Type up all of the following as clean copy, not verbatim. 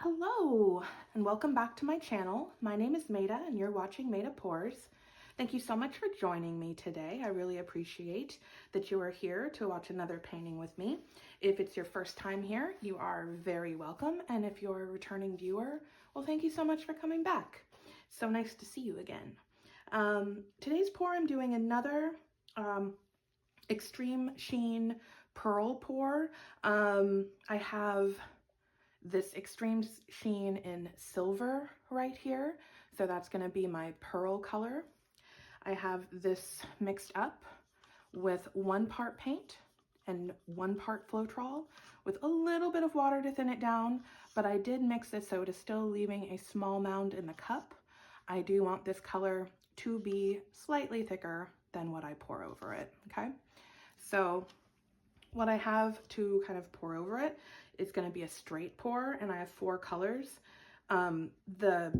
Hello and welcome back to my channel. My name is Maida and you're watching Maida Pours. Thank you so much for joining me today. I really appreciate that you are here to watch another painting with me. If it's your first time here, you are very welcome. And if you're a returning viewer, well, thank you so much for coming back. So nice to see you again. Today's pour, I'm doing another Extreme Sheen Pearl pour. I have this Extreme Sheen in silver right here. So that's going to be my pearl color. I have this mixed up with 1 part paint and 1 part floetrol with a little bit of water to thin it down, but I did mix this so it is still leaving a small mound in the cup. I do want this color to be slightly thicker than what I pour over it, okay? So what I have to kind of pour over it is going to be a straight pour, and I have 4 colors. The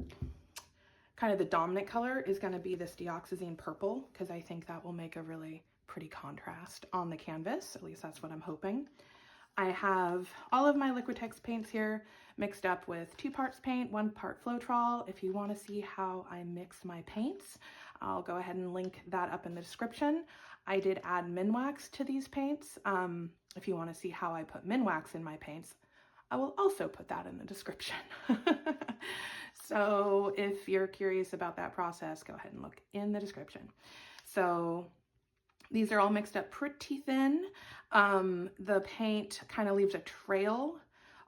dominant color is going to be this Dioxaxzine purple, because I think that will make a really pretty contrast on the canvas. At least that's what I'm hoping. I have all of my Liquitex paints here mixed up with 2 parts paint, 1 part floetrol. If you want to see how I mix my paints, I'll go ahead and link that up in the description. I did add minwax to these paints. If you want to see how I put minwax in my paints, I will also put that in the description. So if you're curious about that process, go ahead and look in the description. So these are all mixed up pretty thin. The paint kind of leaves a trail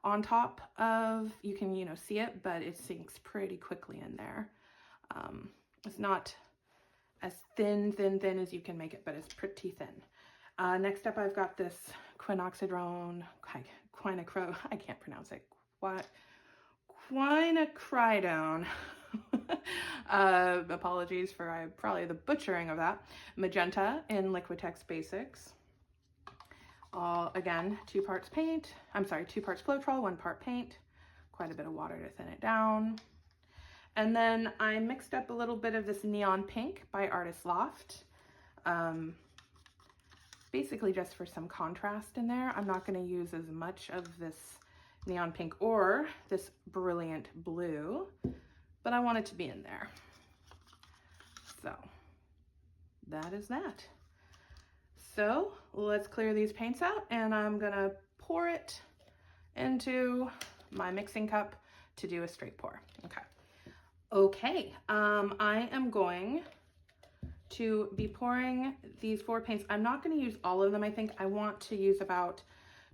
on top of, you can, see it, but it sinks pretty quickly in there. It's not as thin as you can make it, but it's pretty thin. Next up, I've got this Quinacridone, I can't pronounce it, Quinacridone. Apologies for probably the butchering of that. Magenta in Liquitex Basics. Again, 2 parts paint, 2 parts floetrol, 1 part paint, quite a bit of water to thin it down. And then I mixed up a little bit of this neon pink by Artist Loft. Basically just for some contrast in there. I'm not going to use as much of this neon pink or this brilliant blue, but I want it to be in there. So that is that. So let's clear these paints out, and I'm gonna pour it into my mixing cup to do a straight pour. Okay, I am going to be pouring these 4 paints. I'm not going to use all of them. I think I want to use about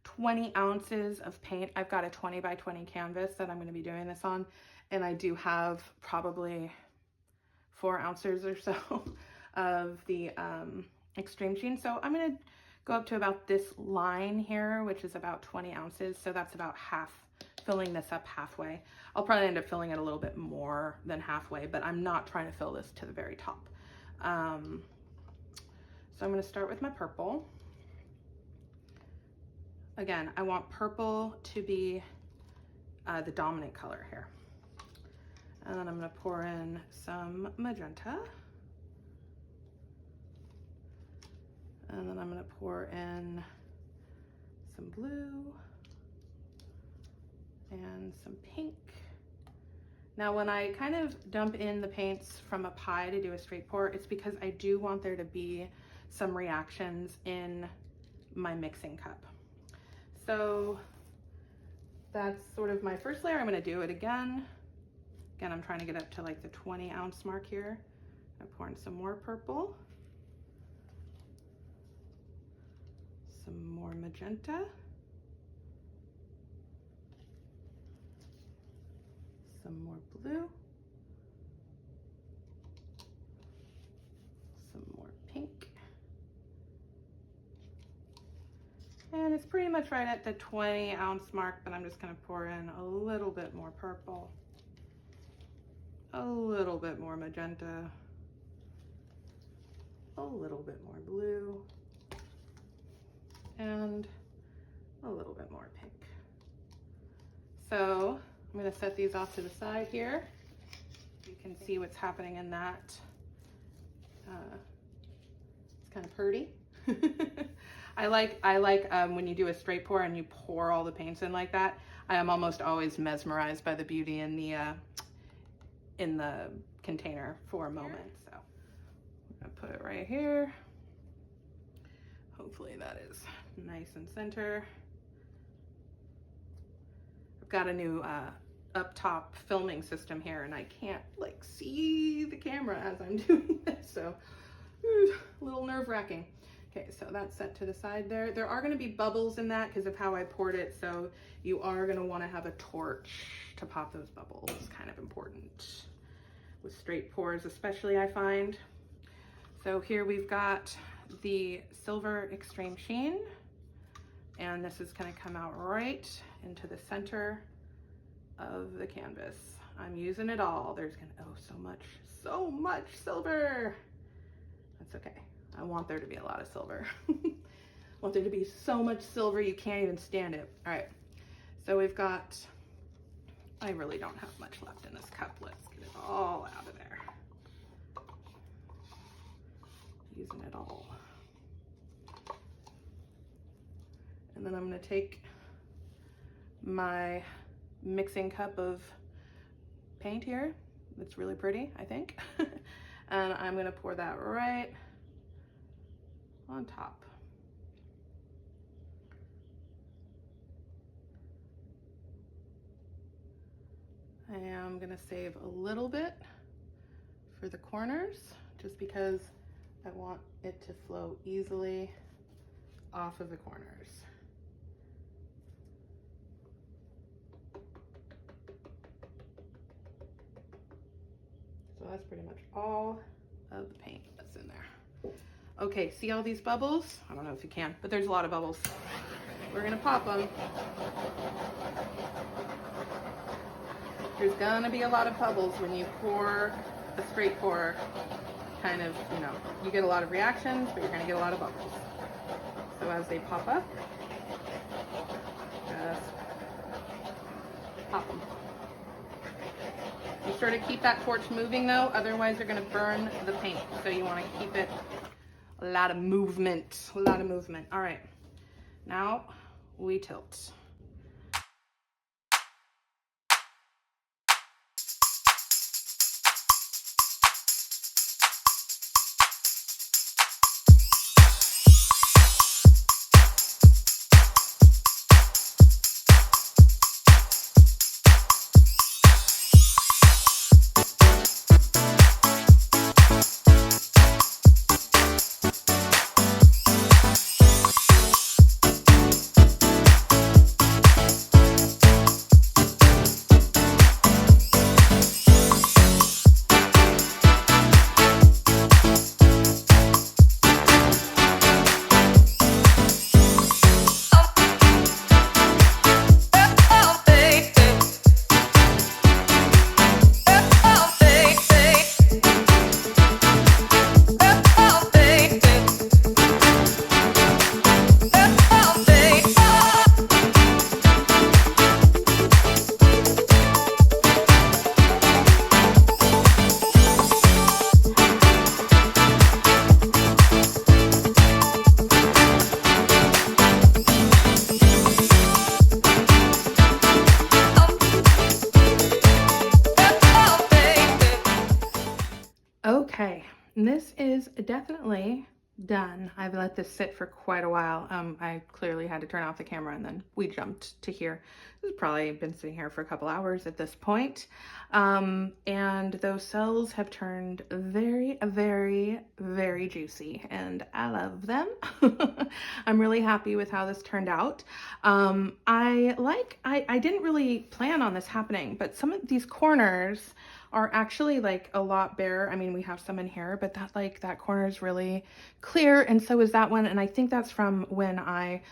20 ounces of paint. I've got a 20 by 20 canvas that I'm going to be doing this on, and I do have probably 4 ounces or so of the Extreme Sheen. So I'm going to go up to about this line here, which is about 20 ounces. So that's about half, filling this up halfway. I'll probably end up filling it a little bit more than halfway, but I'm not trying to fill this to the very top. So I'm going to start with my purple. Again, I want purple to be the dominant color here. And then I'm going to pour in some magenta. And then I'm going to pour in some blue and some pink. Now, when I kind of dump in the paints from up high to do a straight pour, it's because I do want there to be some reactions in my mixing cup. So that's sort of my first layer. I'm going to do it again. Again, I'm trying to get up to like the 20 ounce mark here. I'm pouring some more purple. Some more magenta. Some more blue. Some more pink. And it's pretty much right at the 20 ounce mark, but I'm just going to pour in a little bit more purple, a little bit more magenta, a little bit more blue, and a little bit more pink. So I'm going to set these off to the side here. You can see what's happening in that. It's kind of pretty. I like when you do a straight pour and you pour all the paints in like that. I am almost always mesmerized by the beauty in the container for a moment. So I'm gonna put it right here. Hopefully that is nice and center. I've got a new up top filming system here, and I can't like see the camera as I'm doing this, so a little nerve-wracking. Okay, so that's set to the side there. There are going to be bubbles in that because of how I poured it, so you are going to want to have a torch to pop those bubbles. Kind of important with straight pours, especially, I find. So here we've got the Silver Extreme Sheen, and this is going to come out right into the center of the canvas. I'm using it all. There's gonna, oh, so much silver. That's okay. I want there to be a lot of silver. I want there to be so much silver you can't even stand it. All right, so we've got, I really don't have much left in this cup. Let's get it all out of there. Using it all. And then I'm gonna take my mixing cup of paint here. It's really pretty, I think. And I'm gonna pour that right on top. I am gonna save a little bit for the corners just because I want it to flow easily off of the corners. So that's pretty much all of the paint that's in there. Okay, see all these bubbles? I don't know if you can, but there's a lot of bubbles. We're gonna pop them. There's gonna be a lot of bubbles when you pour a straight pour. Kind of, you know, you get a lot of reactions, but you're gonna get a lot of bubbles. So as they pop up, just pop them. Be sure to keep that torch moving though, otherwise you're gonna burn the paint. So you wanna keep it a lot of movement, a lot of movement. All right, now we tilt. Okay, this is definitely done. I've let this sit for quite a while. I clearly had to turn off the camera and then we jumped to here. This has probably been sitting here for a couple hours at this point. And those cells have turned very, very, very juicy and I love them. I'm really happy with how this turned out. I didn't really plan on this happening, but some of these corners are actually like a lot bare. I mean, we have some in here, but that corner is really clear, and so is that one. And I think that's from when I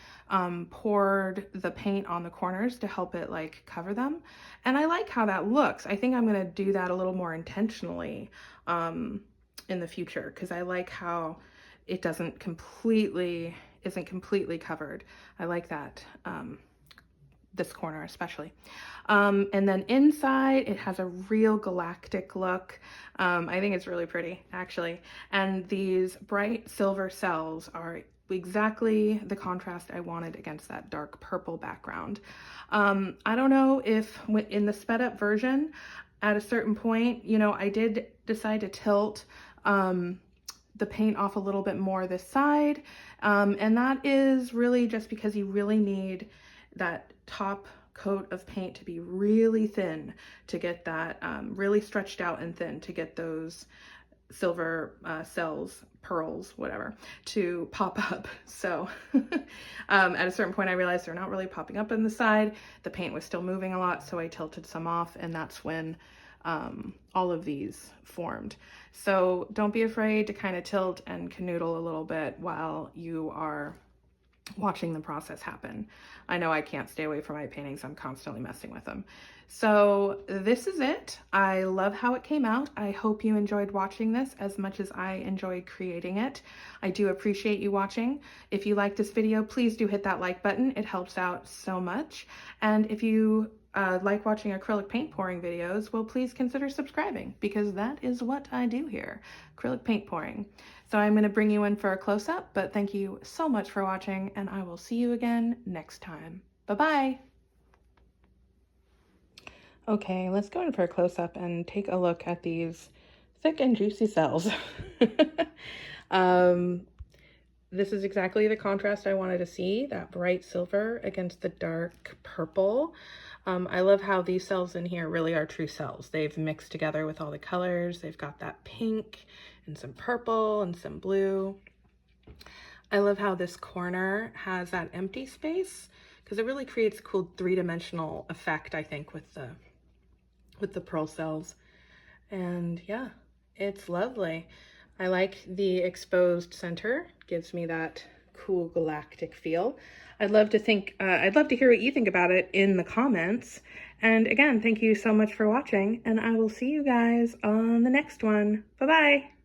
poured the paint on the corners to help it like cover them. And I like how that looks. I think I'm gonna do that a little more intentionally in the future, because I like how it isn't completely covered. I like that. This corner especially. And then inside it has a real galactic look. I think it's really pretty actually. And these bright silver cells are exactly the contrast I wanted against that dark purple background. I don't know if in the sped up version, at a certain point, you know, I did decide to tilt the paint off a little bit more this side. And that is really just because you really need that top coat of paint to be really thin to get that really stretched out and thin to get those silver cells, pearls, whatever, to pop up. So at a certain point I realized they're not really popping up on the side. The paint was still moving a lot, so I tilted some off, and that's when all of these formed. So don't be afraid to kind of tilt and canoodle a little bit while you are watching the process happen. I know I can't stay away from my paintings. I'm constantly messing with them. So this is it. I love how it came out. I hope you enjoyed watching this as much as I enjoyed creating it. I do appreciate you watching. If you like this video, please do hit that like button. It helps out so much. And if you like watching acrylic paint pouring videos, well, please consider subscribing, because that is what I do here, acrylic paint pouring. So I'm going to bring you in for a close-up, but thank you so much for watching, and I will see you again next time. Bye-bye. Okay, let's go in for a close-up and take a look at these thick and juicy cells. This is exactly the contrast I wanted to see, that bright silver against the dark purple. I love how these cells in here really are true cells. They've mixed together with all the colors. They've got that pink and some purple and some blue. I love how this corner has that empty space, because it really creates a cool three-dimensional effect, I think, with the pearl cells. And yeah, it's lovely. I like the exposed center. Gives me that cool galactic feel. I'd love to hear what you think about it in the comments. And again, thank you so much for watching, and I will see you guys on the next one. Bye-bye.